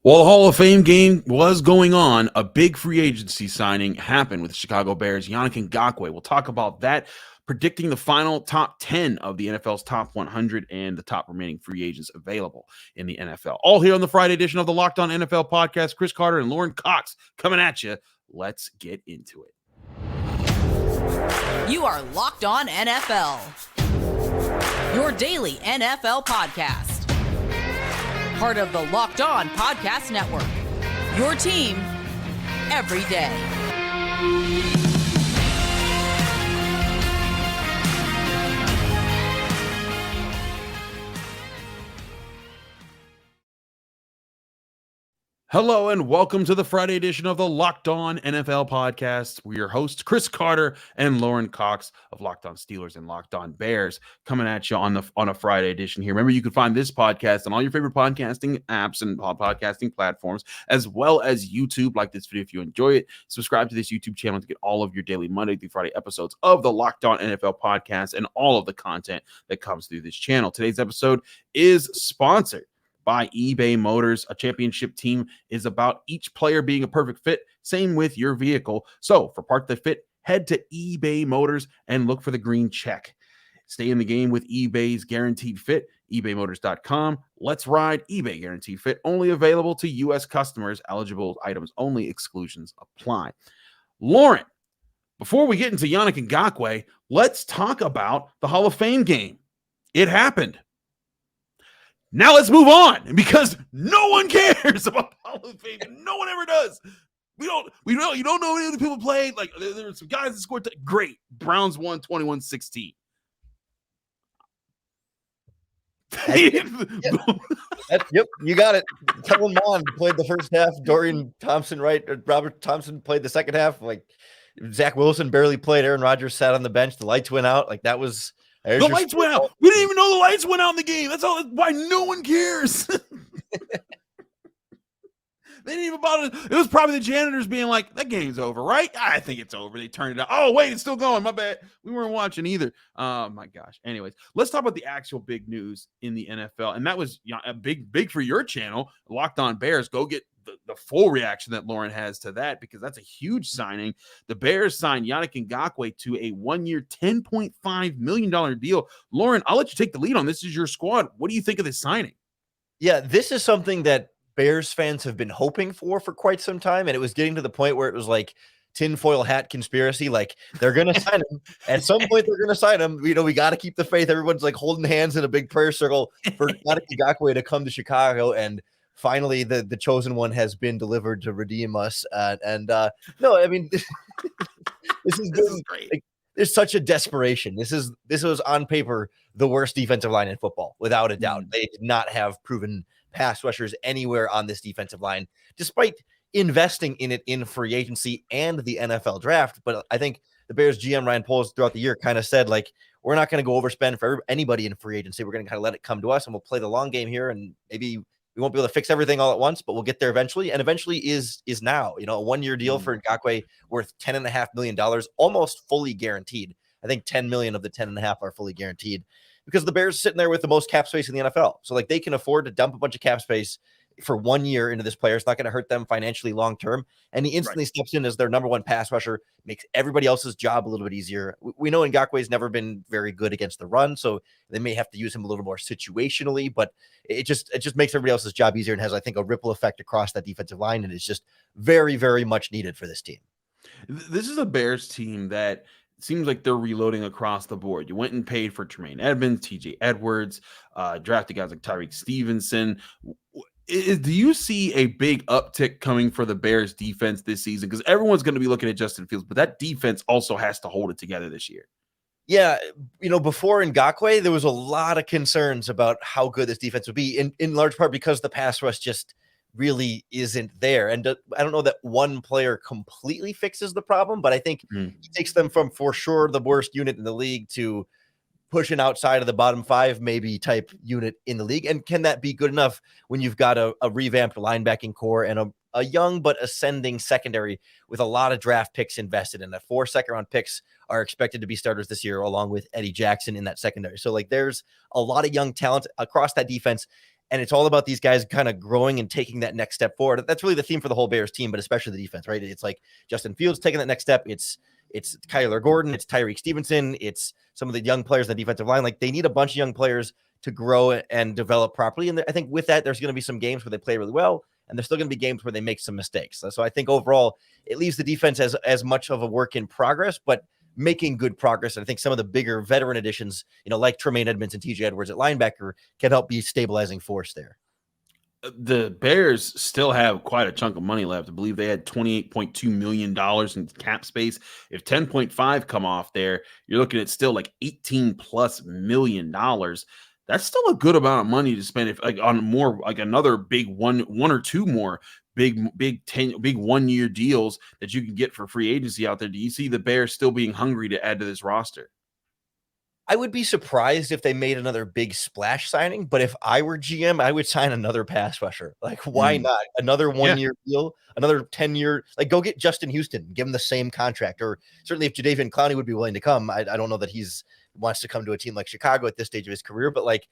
While the Hall of Fame game was going on, a big free agency signing happened with the Chicago Bears' Yannick Ngakoue. We'll talk about that, predicting the final top 10 of the NFL's top 100 and the top remaining free agents available in the NFL. All here on the Friday edition of the Locked On NFL podcast. Chris Carter and Lorin Cox coming at you. Let's get into it. You are Locked On NFL, your daily NFL podcast. Part of the Locked On Podcast Network, your team every day. Hello and welcome to the Friday edition of the Locked On NFL podcast. We're your hosts, Chris Carter and Lorin Cox of Locked On Steelers and Locked On Bears, coming at you on a Friday edition here. Remember, you can find this podcast on all your favorite podcasting apps and podcasting platforms, as well as YouTube. Like this video if you enjoy it. Subscribe to this YouTube channel to get all of your daily Monday through Friday episodes of the Locked On NFL podcast and all of the content that comes through this channel. Today's episode is sponsored by eBay Motors. A championship team is about each player being a perfect fit. Same with your vehicle. So for parts that fit, head to eBay Motors and look for the green check. Stay in the game with eBay's Guaranteed Fit. ebaymotors.com. Let's ride. eBay Guaranteed Fit. Only available to U.S. customers. Eligible items only. Exclusions apply. Lorin, before we get into Yannick Ngakoue, let's talk about the Hall of Fame game. It happened. Now let's move on, because no one cares about Hall of Fame. No one ever does. You don't know any of the people played. Like, there were some guys that scored. Great. Browns won 21-16. Yep, you got it. Kellen Mond played the first half. Dorian Thompson, right? Robert Thompson played the second half. Like, Zach Wilson barely played. Aaron Rodgers sat on the bench. The lights went out. Like, that was... The lights went out. We didn't even know the lights went out in the game. That's all. Why no one cares. They didn't even bother. It was probably the janitors being like, "That game's over, right? I think it's over." They turned it out. Oh wait, it's still going. My bad. We weren't watching either. Oh my gosh. Anyways, let's talk about the actual big news in the NFL, and that was a big for your channel, Locked On Bears. Go get the full reaction that Lorin has to that, because that's a huge signing. The Bears signed Yannick Ngakoue to a 1-year, $10.5 million deal. Lorin, I'll let you take the lead on this. This is your squad. What do you think of this signing? Yeah, this is something that Bears fans have been hoping for quite some time, and it was getting to the point where it was like tinfoil hat conspiracy. Like, they're going to sign him. At some point, they're going to sign him. We got to keep the faith. Everyone's like holding hands in a big prayer circle for Yannick Ngakoue to come to Chicago, and finally, the chosen one has been delivered to redeem us. No, I mean, this is great. Like, there's such a desperation. This was on paper the worst defensive line in football, without a doubt. They did not have proven pass rushers anywhere on this defensive line, despite investing in it in free agency and the NFL draft. But I think the Bears GM Ryan Poles throughout the year kind of said, like, we're not going to go overspend for anybody in free agency. We're going to kind of let it come to us, and we'll play the long game here, and maybe we won't be able to fix everything all at once, but we'll get there eventually. And eventually is now, a 1-year deal for Ngakoue worth $10.5 million, almost fully guaranteed. I think 10 million of the 10.5 are fully guaranteed, because the Bears are sitting there with the most cap space in the NFL. So like, they can afford to dump a bunch of cap space for 1 year into this player. It's not going to hurt them financially long-term. And he instantly steps in as their number one pass rusher, makes everybody else's job a little bit easier. We know Ngakoue's never been very good against the run, so they may have to use him a little more situationally, but it just makes everybody else's job easier, and has, I think, a ripple effect across that defensive line. And it's just very, very much needed for this team. This is a Bears team that seems like they're reloading across the board. You went and paid for Tremaine Edmonds, TJ Edwards, drafted guys like Tyreek Stevenson. Do you see a big uptick coming for the Bears defense this season? Because everyone's going to be looking at Justin Fields, but that defense also has to hold it together this year. Yeah, before Ngakoue, there was a lot of concerns about how good this defense would be, in large part because the pass rush just really isn't there. And I don't know that one player completely fixes the problem, but I think he takes them from, for sure, the worst unit in the league to pushing outside of the bottom 5 maybe type unit in the league. And can that be good enough when you've got a revamped linebacking core and a young but ascending secondary with a lot of draft picks invested in that? 4 second-round picks are expected to be starters this year, along with Eddie Jackson in that secondary. So, like, there's a lot of young talent across that defense. And it's all about these guys kind of growing and taking that next step forward. That's really the theme for the whole Bears team, but especially the defense, right? It's like Justin Fields taking that next step. It's Kyler Gordon, it's Tyreek Stevenson, it's some of the young players on the defensive line. Like, they need a bunch of young players to grow and develop properly. And I think with that, there's going to be some games where they play really well, and there's still going to be games where they make some mistakes. So I think overall, it leaves the defense as much of a work in progress, but making good progress. And I think some of the bigger veteran additions, like Tremaine Edmonds and TJ Edwards at linebacker, can help be a stabilizing force there. The Bears still have quite a chunk of money left. I believe they had $28.2 million in cap space. If 10.5 come off there, you're looking at still like $18+ million. That's still a good amount of money to spend on more, like another big one or two more big 1-year deals that you can get for free agency out there. Do you see the Bears still being hungry to add to this roster? I would be surprised if they made another big splash signing, but if I were GM, I would sign another pass rusher. Like, why not? Another 1-year deal, another 10-year, like, go get Justin Houston, give him the same contract. Or certainly if Jadeveon Clowney would be willing to come, I don't know that wants to come to a team like Chicago at this stage of his career, but like,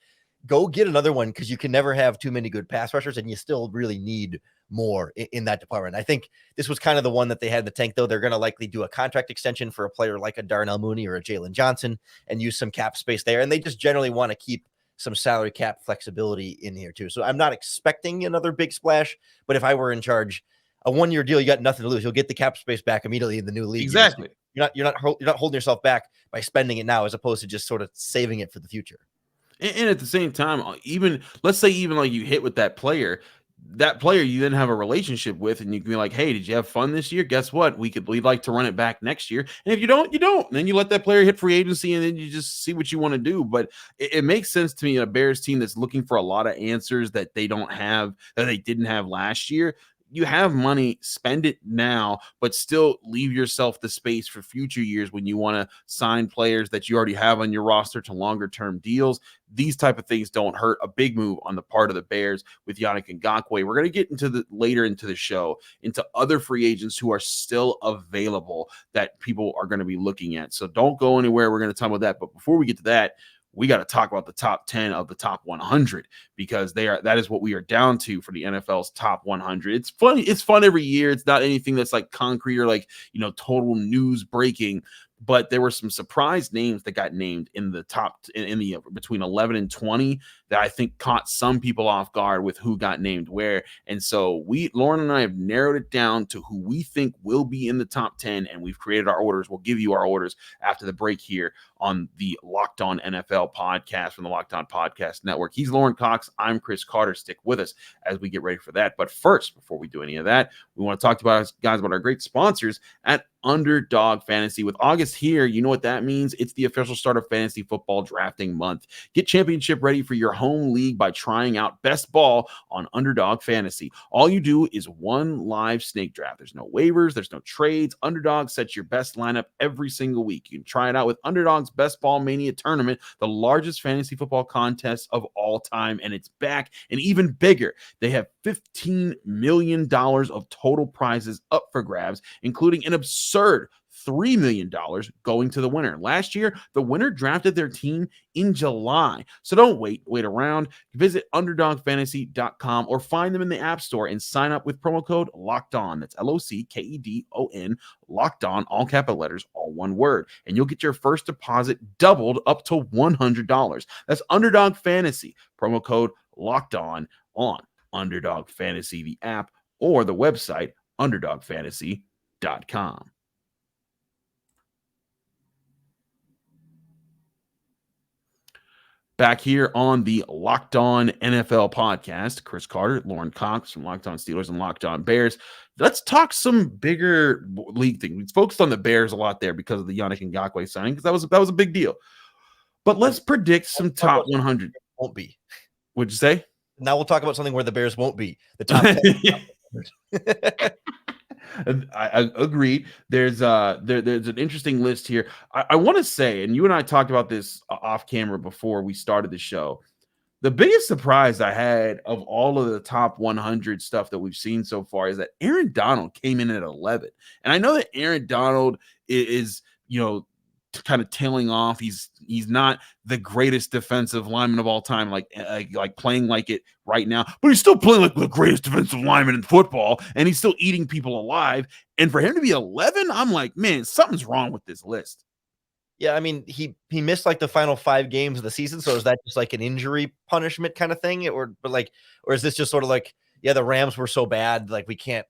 go get another one, because you can never have too many good pass rushers, and you still really need more in that department. I think this was kind of the one that they had in the tank, though. They're going to likely do a contract extension for a player like a Darnell Mooney or a Jalen Johnson and use some cap space there. And they just generally want to keep some salary cap flexibility in here too. So I'm not expecting another big splash, but if I were in charge, a 1-year deal, you got nothing to lose. You'll get the cap space back immediately in the new league. Exactly. You're not holding yourself back by spending it now, as opposed to just sort of saving it for the future. And at the same time, let's say like you hit with that player you then have a relationship with, and you can be like, hey, did you have fun this year? Guess what? We'd like to run it back next year. And if you don't, you don't. And then you let that player hit free agency, and then you just see what you want to do. But it makes sense to me, a Bears team that's looking for a lot of answers that they don't have, that they didn't have last year. You have money, spend it now, but still leave yourself the space for future years when you want to sign players that you already have on your roster to longer-term deals. These type of things don't hurt. A big move on the part of the Bears with Yannick Ngakoue. We're going to get later into the show into other free agents who are still available that people are going to be looking at. So don't go anywhere. We're going to talk about that. But before we get to that, we got to talk about the top 10 of the top 100, because that is what we are down to for the NFL's top 100. It's fun. It's fun every year. It's not anything that's like concrete or like, total news breaking, but there were some surprise names that got named in the top in the between 11 and 20 that I think caught some people off guard with who got named where. And so Lauren and I have narrowed it down to who we think will be in the top 10, and we've created our orders. We'll give you our orders after the break here on the Locked On NFL podcast from the Locked On Podcast Network. He's Lorin Cox. I'm Chris Carter. Stick with us as we get ready for that. But first, before we do any of that, we want to talk about our great sponsors at Underdog Fantasy. With August here, you know what that means. It's the official start of fantasy football drafting month. Get championship ready for your home league by trying out Best Ball on Underdog Fantasy. All you do is one live snake draft. There's no waivers. There's no trades. Underdog sets your best lineup every single week. You can try it out with Underdog's Best Ball Mania Tournament, the largest fantasy football contest of all time, and it's back and even bigger. They have $15 million of total prizes up for grabs, including an absurd $3 million going to the winner. Last year, the winner drafted their team in July. So don't wait around. Visit UnderdogFantasy.com or find them in the App Store and sign up with promo code LOCKEDON. That's LOCKEDON, Locked On, all capital letters, all one word. And you'll get your first deposit doubled up to $100. That's Underdog Fantasy, promo code Locked On Underdog Fantasy, the app, or the website, UnderdogFantasy.com. Back here on the Locked On NFL podcast, Chris Carter, Lorin Cox from Locked On Steelers and Locked On Bears. Let's talk some bigger league things. We focused on the Bears a lot there because of the Yannick Ngakoue signing, because that was a big deal. But let's predict some top 100. Won't be. What'd you say? Now we'll talk about something where the Bears won't be the top 10. I agree. There's an interesting list here. I want to say, and you and I talked about this off camera before we started the show, the biggest surprise I had of all of the top 100 stuff that we've seen so far is that Aaron Donald came in at 11. And I know that Aaron Donald is kind of tailing off. He's not the greatest defensive lineman of all time, like playing like it right now, but he's still playing like the greatest defensive lineman in football, and he's still eating people alive. And for him to be 11, I'm like, man, something's wrong with this list. Yeah, I mean, he missed like the final 5 games of the season, so is that just like an injury punishment kind of thing, or is this just sort of like, yeah, the Rams were so bad, like we can't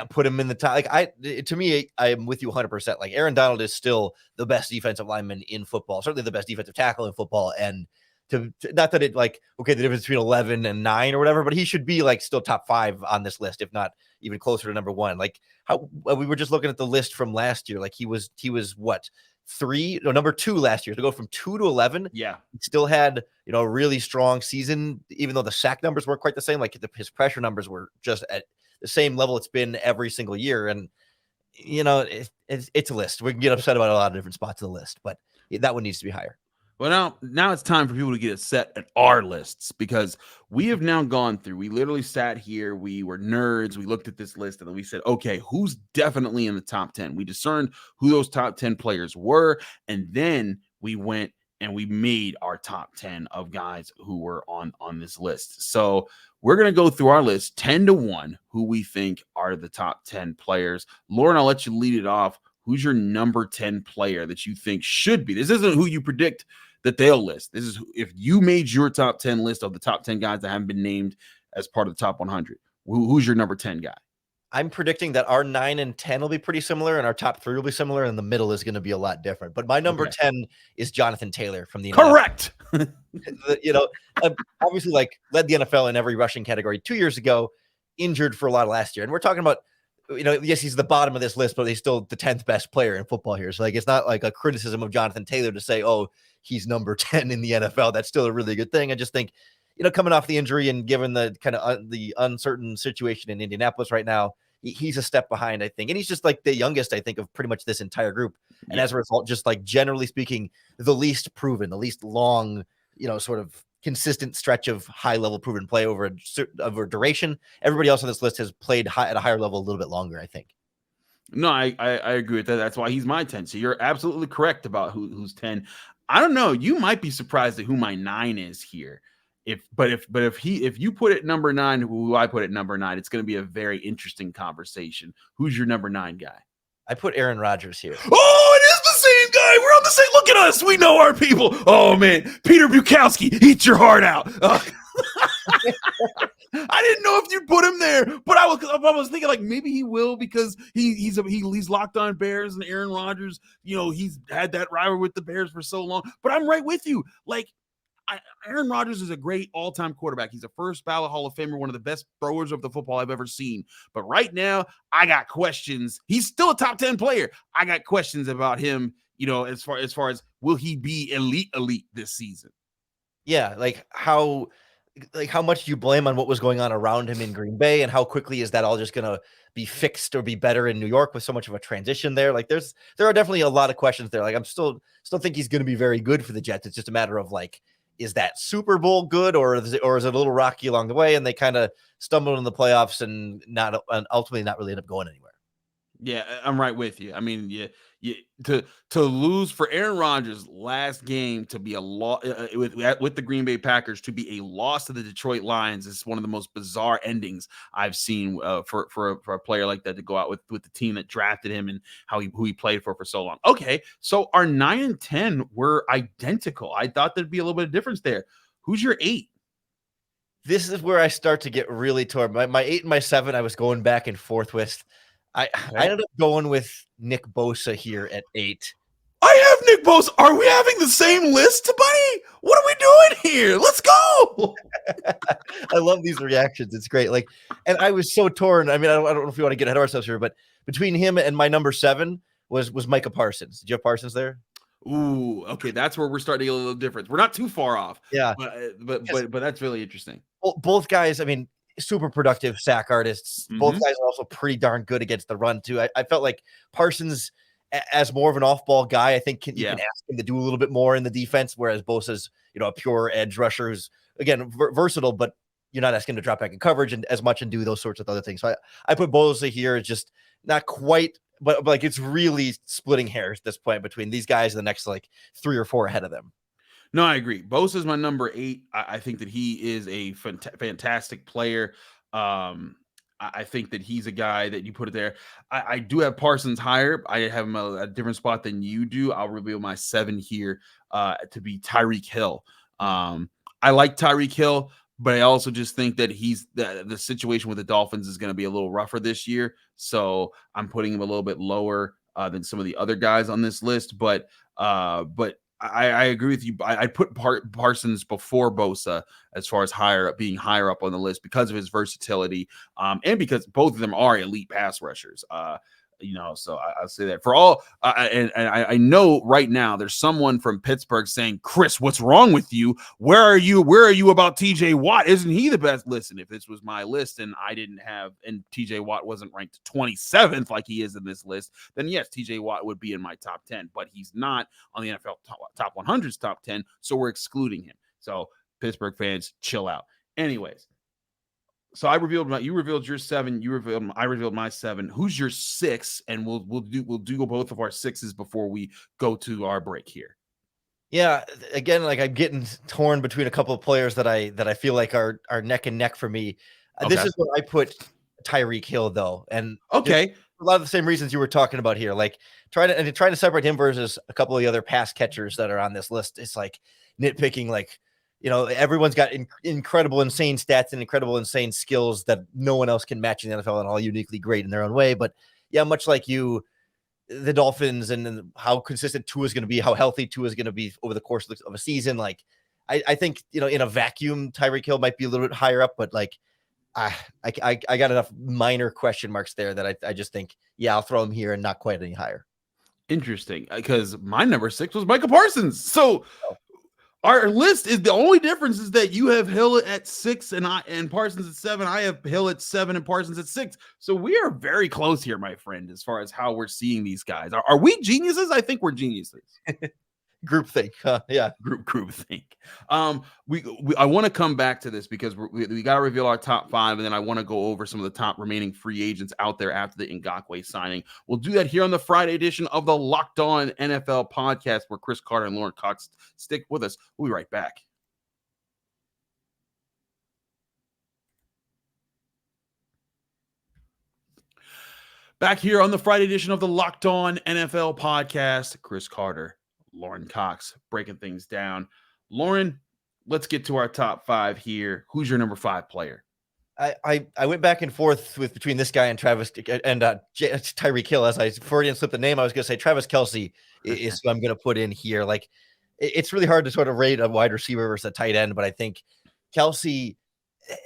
put him in the top? Like to me, I'm with you 100%. Like Aaron Donald is still the best defensive lineman in football, certainly the best defensive tackle in football, and to not that it like, okay, the difference between 11 and 9 or whatever, but he should be like still top 5 on this list, if not even closer to number 1. Like how we were just looking at the list from last year, like he was what, number 2 last year, to go from 2 to 11. Yeah, he still had, a really strong season, even though the sack numbers weren't quite the same. Like his pressure numbers were just at the same level it's been every single year. And it's a list. We can get upset about a lot of different spots of the list, but that one needs to be higher. Well, now it's time for people to get a set at our lists, because we have now gone through. We literally sat here. We were nerds. We looked at this list and then we said, okay, who's definitely in the top 10? We discerned who those top 10 players were. And then we went and we made our top 10 of guys who were on this list. So we're going to go through our list 10 to 1, who we think are the top 10 players. Lauren, I'll let you lead it off. Who's your number 10 player that you think should be? This isn't who you predict that they'll list. This is if you made your top 10 list of the top 10 guys that haven't been named as part of the top 100. Who's your number 10 guy? I'm predicting that our 9 and 10 will be pretty similar, and our top 3 will be similar, and the middle is going to be a lot different. But my number 10 is Jonathan Taylor from the Correct. Obviously, like led the NFL in every rushing category 2 years ago, injured for a lot of last year, and we're talking about, yes, he's the bottom of this list, but he's still the 10th best player in football here. So like, it's not like a criticism of Jonathan Taylor to say, oh, he's number 10 in the NFL. That's still a really good thing. I just think, coming off the injury and given the kind of the uncertain situation in Indianapolis right now, he's a step behind, I think. And he's just like the youngest, I think, of pretty much this entire group. And as a result, just like generally speaking, the least proven, the least long, sort of consistent stretch of high level proven play over a duration. Everybody else on this list has played at a higher level a little bit longer, I think. No, I agree with that. That's why he's my 10. So you're absolutely correct about who's 10. I don't know. You might be surprised at who my 9 is here. If you put it number 9, who I put it number 9, it's going to be a very interesting conversation. Who's your number 9 guy? I put Aaron Rodgers here. Oh, it is the same guy. We're on the same. Look at us. We know our people. Oh man, Peter Bukowski, eat your heart out. I didn't know if you put him there, but I was thinking like maybe he will, because he's locked on Bears, and Aaron Rodgers, he's had that rivalry with the Bears for so long. But I'm right with you. Like Aaron Rodgers is a great all-time quarterback. He's a first ballot Hall of Famer, one of the best throwers of the football I've ever seen. But right now, I got questions. He's still a top 10 player. I got questions about him, as far as will he be elite this season? Yeah, like how much do you blame on what was going on around him in Green Bay, and how quickly is that all just going to be fixed or be better in New York with so much of a transition there? Like there are definitely a lot of questions there. Like I'm still think he's going to be very good for the Jets. It's just a matter of like, is that Super Bowl good, or is it a little rocky along the way, and they kind of stumbled in the playoffs and ultimately not really end up going anywhere? Yeah, I'm right with you. I mean, to lose for Aaron Rodgers last game to be a loss with the Green Bay Packers, to be a loss to the Detroit Lions is one of the most bizarre endings I've seen for a player like that to go out with the team that drafted him and who he played for so long. Okay, so our 9 and 10 were identical. I thought there'd be a little bit of difference there. Who's your 8? This is where I start to get really torn. My 8 and my 7, I was going back and forth with. I ended up going with Nick Bosa here at 8. I have Nick Bosa. Are we having the same list, buddy? What are we doing here? Let's go. I love these reactions. It's great. Like, and I was so torn. I mean, I don't know if we want to get ahead of ourselves here, but between him and my number 7 was Micah Parsons. Did you have Parsons there? Ooh, okay. That's where we're starting to get a little difference. We're not too far off. Yeah. But that's really interesting. Both guys, I mean, super productive sack artists. Mm-hmm. Both guys are also pretty darn good against the run too. I felt like Parsons, as more of an off-ball guy, I think you can ask him to do a little bit more in the defense, whereas Bosa's, a pure edge rusher who's, again, versatile, but you're not asking him to drop back in coverage and as much and do those sorts of other things. So I put Bosa here as just not quite but like it's really splitting hairs at this point between these guys and the next like 3 or 4 ahead of them. No, I agree. Bosa is my number 8. I think that he is a fantastic player. I think that he's a guy that you put it there. I do have Parsons higher. I have him a different spot than you do. I'll reveal my 7 here to be Tyreek Hill. I like Tyreek Hill, but I also just think that the situation with the Dolphins is going to be a little rougher this year. So I'm putting him a little bit lower than some of the other guys on this list. But I agree with you. I put Parsons before Bosa as far as being higher up on the list because of his versatility, and because both of them are elite pass rushers. So I'll say that for all. And I know right now there's someone from Pittsburgh saying, "Chris, what's wrong with you? Where are you? Where are you about TJ Watt? Isn't he the best?" Listen, if this was my list and and TJ Watt wasn't ranked 27th like he is in this list, then yes, TJ Watt would be in my top 10, but he's not on the NFL top 100's top 10, so we're excluding him. So Pittsburgh fans, chill out. Anyways. So you revealed your 7, I revealed my 7. Who's your 6? And we'll do both of our 6s before we go to our break here. Yeah, again, like I'm getting torn between a couple of players that I feel like are neck and neck for me. Okay. This is where I put Tyreek Hill though, and okay, a lot of the same reasons you were talking about here, like trying to separate him versus a couple of the other pass catchers that are on this list. It's like nitpicking, like, everyone's got incredible, insane stats and incredible, insane skills that no one else can match in the NFL and all uniquely great in their own way. But yeah, much like you, the Dolphins and how consistent Tua is going to be, how healthy Tua is going to be over the course of a season. Like, I think, in a vacuum, Tyreek Hill might be a little bit higher up, but like, I got enough minor question marks there that I just think, yeah, I'll throw him here and not quite any higher. Interesting, because my number 6 was Micah Parsons. So our list is the only difference is that you have Hill at 6 and Parsons at 7. I have Hill at 7 and Parsons at 6. So we are very close here, my friend, as far as how we're seeing these guys. Are we geniuses? I think we're geniuses. Group think, yeah. Group think. I want to come back to this because we got to reveal our top 5, and then I want to go over some of the top remaining free agents out there after the Ngakoue signing. We'll do that here on the Friday edition of the Locked On NFL podcast, where Chris Carter and Lorin Cox stick with us. We'll be right back. Back here on the Friday edition of the Locked On NFL podcast, Chris Carter, Lorin Cox, breaking things down. Lorin, let's get to our top 5 here. Who's your number 5 player? I went back and forth between this guy and Tyreek Hill. As I Freudian slipped the name, I was going to say Travis Kelce is who I'm going to put in here. Like, it's really hard to sort of rate a wide receiver versus a tight end, but I think Kelce,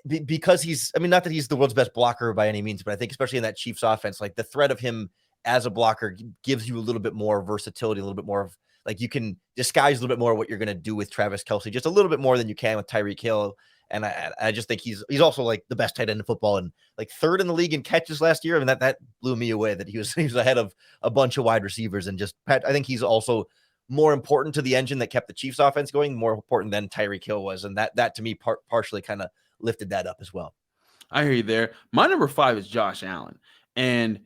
because not that he's the world's best blocker by any means, but I think especially in that Chiefs offense, like the threat of him as a blocker gives you a little bit more versatility, a little bit more of, like, you can disguise a little bit more what you're going to do with Travis Kelce, just a little bit more than you can with Tyreek Hill. And I just think he's also like the best tight end in football and like 3rd in the league in catches last year. I mean, that blew me away that he was ahead of a bunch of wide receivers. And I think he's also more important to the engine that kept the Chiefs offense going, more important than Tyreek Hill was. And that to me partially kind of lifted that up as well. I hear you there. My number 5 is Josh Allen. And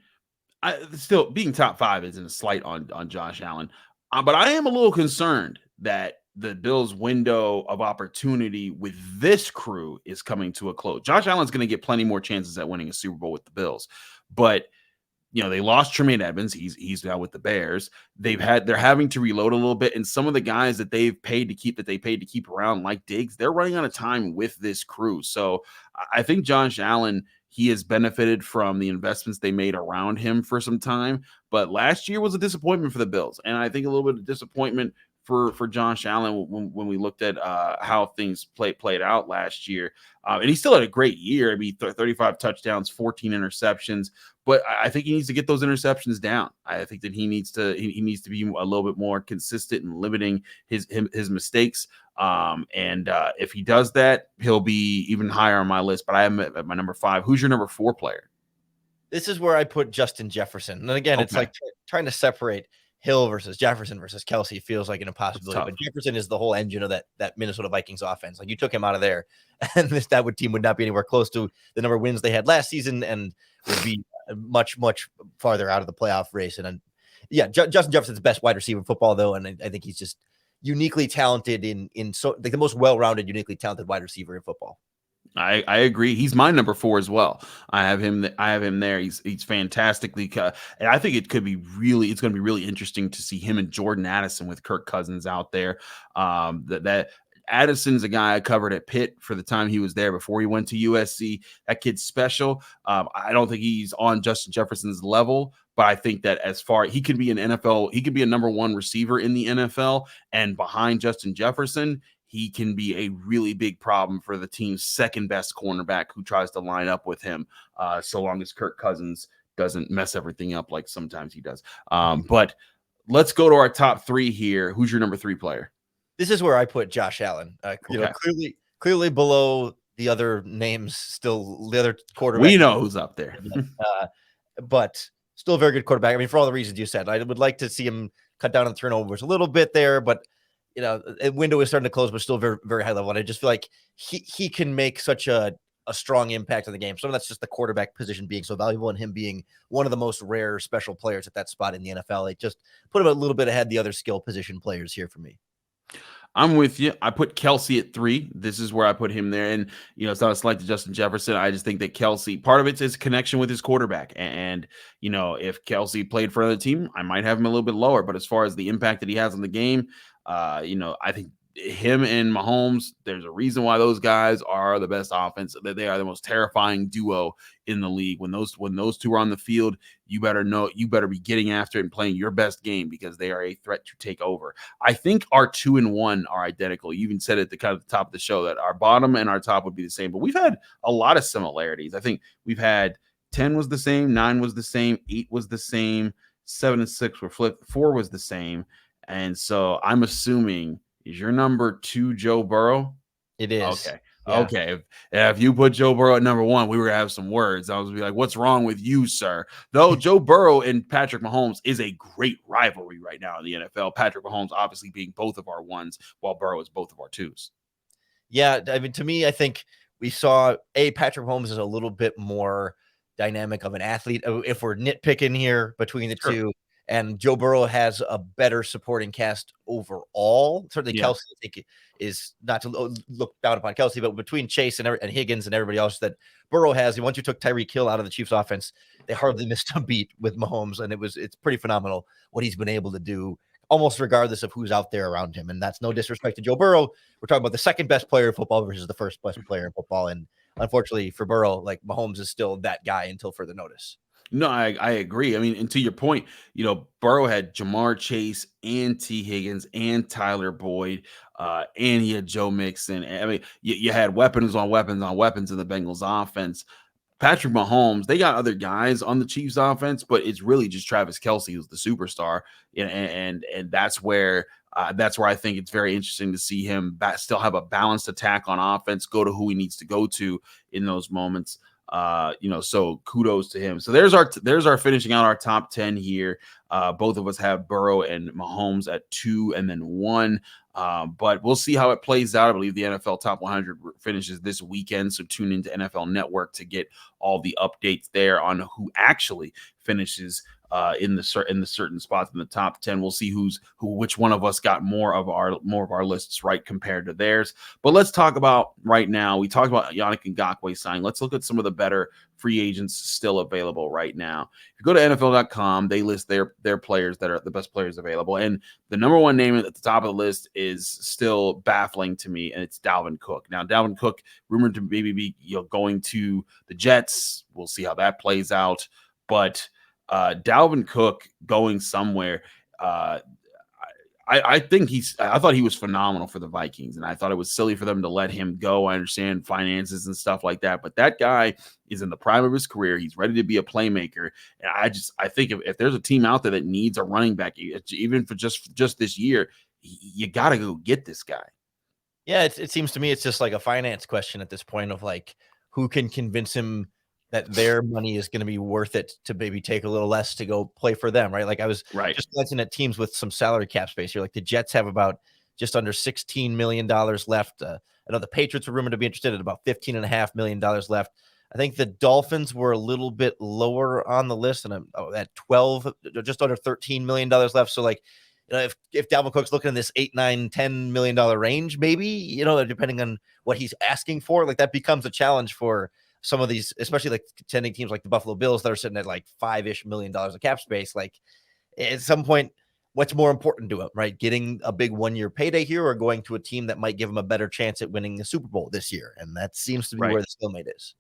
still being top 5 isn't a slight on Josh Allen. But I am a little concerned that the Bills' window of opportunity with this crew is coming to a close. Josh Allen's going to get plenty more chances at winning a Super Bowl with the Bills, but they lost Tremaine Edmonds. He's now with the Bears. They're having to reload a little bit, and some of the guys that they paid to keep around, like Diggs, they're running out of time with this crew. So I think Josh Allen, he has benefited from the investments they made around him for some time, but last year was a disappointment for the Bills, and I think a little bit of disappointment for Josh Allen when we looked at how things played out last year. And he still had a great year. I mean, 35 touchdowns, 14 interceptions, but I think he needs to get those interceptions down. I think that he needs to be a little bit more consistent in limiting his mistakes. And if he does that, he'll be even higher on my list, but I am at my number 5. Who's your number 4 player? This is where I put Justin Jefferson. And again, It's like trying to separate Hill versus Jefferson versus Kelce feels like an impossibility, but Jefferson is the whole engine of that Minnesota Vikings offense. Like, you took him out of there and that team would not be anywhere close to the number of wins they had last season and would be much farther out of the playoff race. And yeah, Justin Jefferson's the best wide receiver in football, though, and I think he's just uniquely talented in so like the most well-rounded, uniquely talented wide receiver in football. I agree. He's my number 4 as well. I have him there. He's fantastically and I think it's going to be really interesting to see him and Jordan Addison with Kirk Cousins out there. That Addison's a guy I covered at Pitt for the time he was there before he went to USC. That kid's special. I don't think he's on Justin Jefferson's level, but I think that he could be an NFL, he could be a number 1 receiver in the NFL, and behind Justin Jefferson, he can be a really big problem for the team's second best cornerback who tries to line up with him, so long as Kirk Cousins doesn't mess everything up like sometimes he does. But let's go to our top 3 here. Who's your number 3 player? This is where I put Josh Allen. Clearly below the other names, still the other quarterback. We know who's up there. But still a very good quarterback. I mean, for all the reasons you said, I would like to see him cut down on the turnovers a little bit there, but the window is starting to close, but still very, very high level. And I just feel like he can make such a strong impact on the game. Some of that's just the quarterback position being so valuable and him being one of the most rare special players at that spot in the NFL. It just put him a little bit ahead the other skill position players here for me. I'm with you. I put Kelsey at 3. This is where I put him there. And, it's not a slight to Justin Jefferson. I just think that Kelsey, part of it's his connection with his quarterback. And, if Kelsey played for another team, I might have him a little bit lower. But as far as the impact that he has on the game, I think him and Mahomes, there's a reason why those guys are the best offense, that they are the most terrifying duo in the league. When those two are on the field, you better be getting after it and playing your best game, because they are a threat to take over. I think our 2 and 1 are identical. You even said at the top of the show that our bottom and our top would be the same, but we've had a lot of similarities. I think we've had 10 was the same, 9 was the same, 8 was the same, 7 and 6 were flipped, 4 was the same. And so I'm assuming, is your number 2 Joe Burrow? It is. Okay. Yeah. Okay. If you put Joe Burrow at number 1, we were gonna have some words. I was be like, what's wrong with you, sir? Though Joe Burrow and Patrick Mahomes is a great rivalry right now in the NFL. Patrick Mahomes obviously being both of our 1s, while Burrow is both of our 2s. Yeah. I mean, to me, I think we saw Patrick Mahomes is a little bit more dynamic of an athlete. If we're nitpicking here between the two, and Joe Burrow has a better supporting cast overall. Certainly, Kelsey, I think, is not to look down upon Kelsey, but between Chase and Higgins and everybody else that Burrow has, and once you took Tyreek Hill out of the Chiefs' offense, they hardly missed a beat with Mahomes, and it's pretty phenomenal what he's been able to do, almost regardless of who's out there around him. And that's no disrespect to Joe Burrow. We're talking about the second best player in football versus the first best player in football, and unfortunately for Burrow, like Mahomes is still that guy until further notice. No, I agree. I mean, and to your point, Burrow had Jamar Chase and T. Higgins and Tyler Boyd, and he had Joe Mixon. I mean, you had weapons on weapons on weapons in the Bengals offense. Patrick Mahomes, they got other guys on the Chiefs offense, but it's really just Travis Kelce who's the superstar, and that's where I think it's very interesting to see him still have a balanced attack on offense, go to who he needs to go to in those moments. So kudos to him. So there's our finishing out our top 10 here. Both of us have Burrow and Mahomes at 2 and then 1. But we'll see how it plays out. I believe the NFL Top 100 finishes this weekend, so tune into NFL Network to get all the updates there on who actually finishes in the certain spots in the top 10. We'll see which one of us got more of our lists right compared to theirs. But let's talk about right now. We talked about Yannick Ngakoue signing. Let's look at some of the better free agents still available right now. If you go to NFL.com, they list their players that are the best players available. And the number 1 name at the top of the list is still baffling to me, and it's Dalvin Cook. Now, Dalvin Cook rumored to maybe be going to the Jets. We'll see how that plays out. But Dalvin Cook going somewhere, I thought he was phenomenal for the Vikings, and I thought it was silly for them to let him go. I understand finances and stuff like that, but that guy is in the prime of his career. He's ready to be a playmaker, and I think if there's a team out there that needs a running back, even for just this year, you got to go get this guy. Yeah, it seems to me it's just like a finance question at this point of like who can convince him that their money is going to be worth it to maybe take a little less to go play for them, right? Like I was just glancing at teams with some salary cap space here. Like the Jets have about just under $16 million left. I know the Patriots were rumored to be interested at about $15.5 million left. I think the Dolphins were a little bit lower on the list, and I'm at 12, just under $13 million left. So like, if Dalvin Cook's looking in this $8, $9, $10 million range, maybe, depending on what he's asking for, like that becomes a challenge for some of these, especially like contending teams like the Buffalo Bills that are sitting at like $5-ish million of cap space. Like at some point, what's more important to him, right? Getting a big 1-year payday here or going to a team that might give him a better chance at winning the Super Bowl this year? And that seems to be where the stalemate is.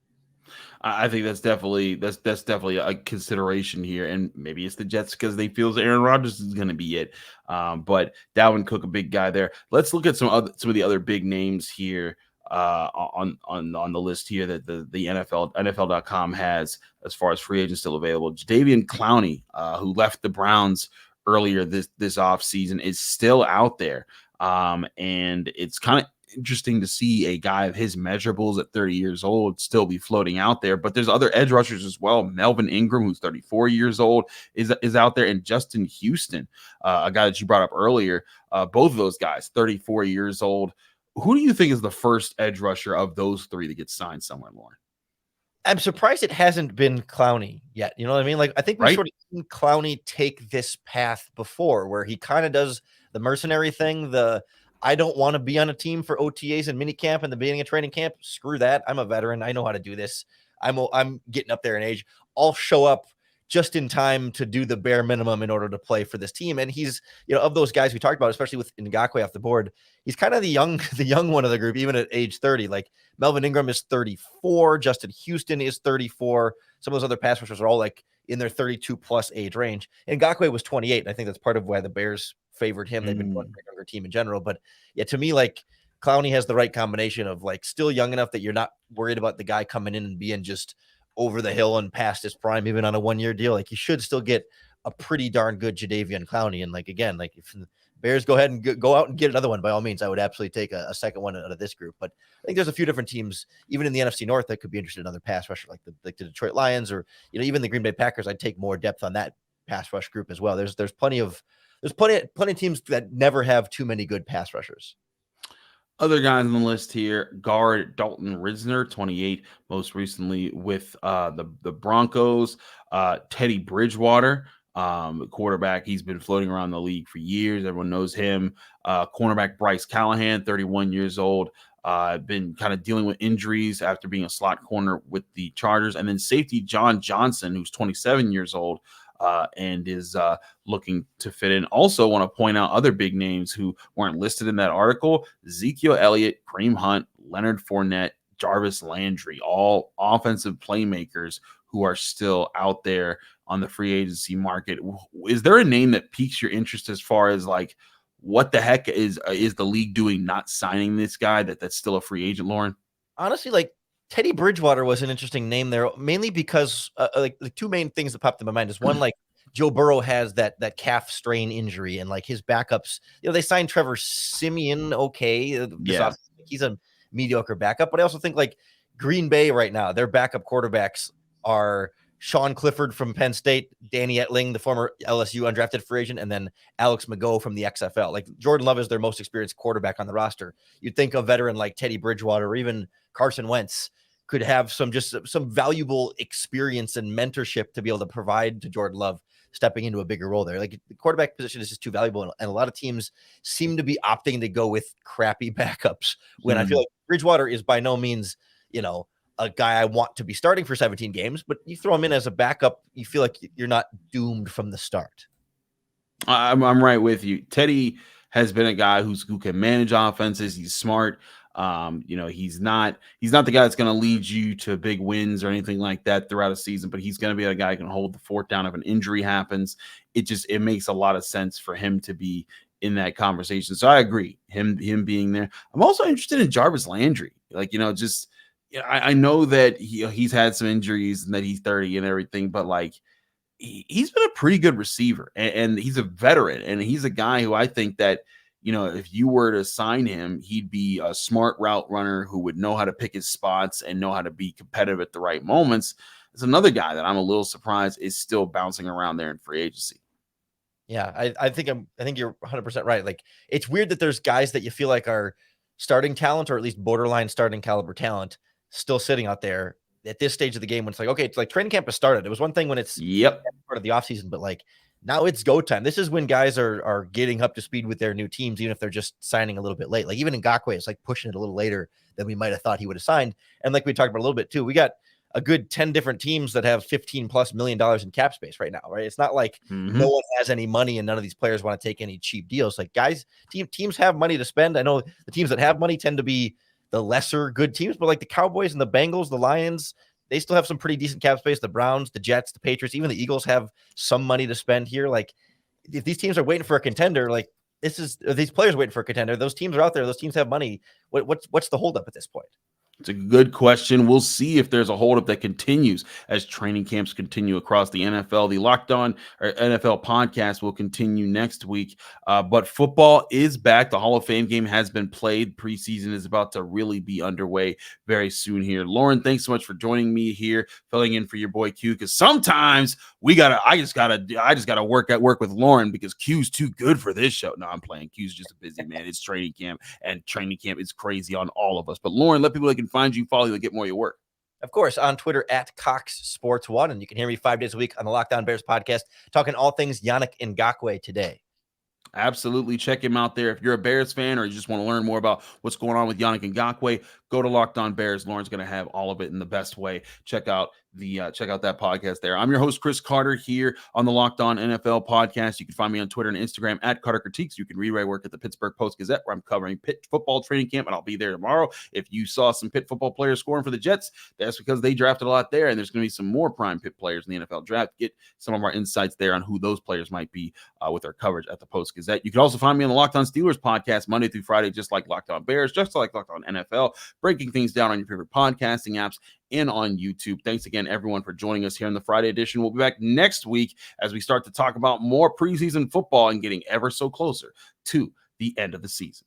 I think that's definitely a consideration here, and maybe it's the Jets because they feel Aaron Rodgers is going to be it. But Dalvin Cook, a big guy there. Let's look at some of the other big names here on the list here that the NFL.com has as far as free agents still available. Jadeveon Clowney, who left the Browns earlier this offseason, is still out there, and it's kind of interesting to see a guy of his measurables at 30 years old still be floating out there. But there's other edge rushers as well. Melvin Ingram, who's 34 years old, is out there, and Justin Houston, a guy that you brought up earlier. Both of those guys, 34 years old. Who do you think is the first edge rusher of those three to get signed somewhere, Lauren? I'm surprised it hasn't been Clowney yet. You know what I mean? Like, I think we sort of seen Clowney take this path before, where he kind of does the mercenary thing, I don't want to be on a team for OTAs and minicamp and the beginning of training camp. Screw that. I'm a veteran. I know how to do this. I'm getting up there in age. I'll show up just in time to do the bare minimum in order to play for this team. And he's, of those guys we talked about, especially with Ngakoue off the board, he's kind of the young one of the group, even at age 30. Like Melvin Ingram is 34. Justin Houston is 34. Some of those other pass rushers are all like in their 32 plus age range. And Ngakoue was 28. And I think that's part of why the Bears favored him. They've been one younger team in general. But yeah, to me, like Clowney has the right combination of like still young enough that you're not worried about the guy coming in and being just over the hill and past his prime, even on a 1-year deal. Like you should still get a pretty darn good Jadeveon Clowney. And like, again, like if the Bears go ahead and go out and get another one, by all means, I would absolutely take a second one out of this group. But I think there's a few different teams, even in the NFC North, that could be interested in another pass rusher, like the Detroit Lions, or, even the Green Bay Packers. I'd take more depth on that pass rush group as well. There's plenty of teams that never have too many good pass rushers. Other guys on the list here: guard Dalton Risner, 28, most recently with the Broncos. Teddy Bridgewater, quarterback. He's been floating around the league for years. Everyone knows him. Cornerback Bryce Callahan, 31 years old. Been kind of dealing with injuries after being a slot corner with the Chargers. And then safety John Johnson, who's 27 years old. And is looking to fit in. Also want to point out other big names who weren't listed in that article: Ezekiel Elliott, Kareem Hunt, Leonard Fournette, Jarvis Landry, all offensive playmakers who are still out there on the free agency market. Is there a name that piques your interest as far as like, what the heck is the league doing not signing this guy that's still a free agent, Lauren? Honestly, like, Teddy Bridgewater was an interesting name there, mainly because like the two main things that popped in my mind is one, like Joe Burrow has that calf strain injury, and like his backups, they signed Trevor Siemian. Okay. He's a mediocre backup, but I also think like Green Bay right now, their backup quarterbacks are Sean Clifford from Penn State, Danny Etling, the former LSU undrafted free agent, and then Alex Mago from the XFL. Like Jordan Love is their most experienced quarterback on the roster. You'd think a veteran like Teddy Bridgewater or even Carson Wentz could have some valuable experience and mentorship to be able to provide to Jordan Love stepping into a bigger role there. Like the quarterback position is just too valuable. And a lot of teams seem to be opting to go with crappy backups when I feel like Bridgewater is by no means, a guy I want to be starting for 17 games, but you throw him in as a backup, you feel like you're not doomed from the start. I'm right with you. Teddy has been a guy who can manage offenses. He's smart. He's not the guy that's going to lead you to big wins or anything like that throughout a season, but he's going to be a guy who can hold the fort down if an injury happens. It makes a lot of sense for him to be in that conversation. So I agree, him being there. I'm also interested in Jarvis Landry. I know that he's had some injuries and that he's 30 and everything, but like he's been a pretty good receiver, and he's a veteran, and he's a guy who I think that, if you were to sign him, he'd be a smart route runner who would know how to pick his spots and know how to be competitive at the right moments. It's another guy that I'm a little surprised is still bouncing around there in free agency. Yeah, I think you're 100% right. Like, it's weird that there's guys that you feel like are starting talent, or at least borderline starting caliber talent, still sitting out there. at this stage of the game when it's like, okay, it's like training camp has started. It was one thing when it's part of the offseason, but like now it's go time. This is when guys are getting up to speed with their new teams, even if they're just signing a little bit late. Like even Ngakoue is like pushing it a little later than we might have thought he would have signed. And like we talked about a little bit too, we got a good 10 different teams that have $15+ million in cap space right now, right? It's not like no one has any money and none of these players want to take any cheap deals. Like guys, teams have money to spend. I know the teams that have money tend to be the lesser good teams, but like the Cowboys and the Bengals, the Lions, they still have some pretty decent cap space. The Browns, the Jets, the Patriots, even the Eagles have some money to spend here. Like if these teams are waiting for a contender, like these players waiting for a contender, those teams are out there. Those teams have money. What's the holdup at this point? It's a good question. We'll see if there's a holdup that continues as training camps continue across the NFL. The Locked On or NFL podcast will continue next week. But football is back. The Hall of Fame game has been played. Preseason is about to really be underway very soon here. Lorin, thanks so much for joining me here, filling in for your boy Q. Because sometimes I just gotta work with Lorin because Q's too good for this show. No, I'm playing. Q's just a busy man. It's training camp, and training camp is crazy on all of us. But Lorin, let people find you, follow you, and get more of your work. Of course, on Twitter at Cox Sports 1, and you can hear me 5 days a week on the Locked On Bears podcast, talking all things Yannick Ngakoue today. Absolutely. Check him out there. If you're a Bears fan or you just want to learn more about what's going on with Yannick Ngakoue, go to Locked On Bears. Lauren's going to have all of it in the best way. Check out that podcast there. I'm your host, Chris Carter, here on the Locked On NFL podcast. You can find me on Twitter and Instagram at Carter Critiques. You can read where I work at the Pittsburgh Post-Gazette, where I'm covering Pitt football training camp, and I'll be there tomorrow. If you saw some Pitt football players scoring for the Jets, that's because they drafted a lot there, and there's going to be some more prime Pitt players in the NFL draft. Get some of our insights there on who those players might be with our coverage at the Post-Gazette. You can also find me on the Locked On Steelers podcast Monday through Friday, just like Locked On Bears, just like Locked On NFL, breaking things down on your favorite podcasting apps and on YouTube. Thanks again, everyone, for joining us here on the Friday edition. We'll be back next week as we start to talk about more preseason football and getting ever so closer to the end of the season.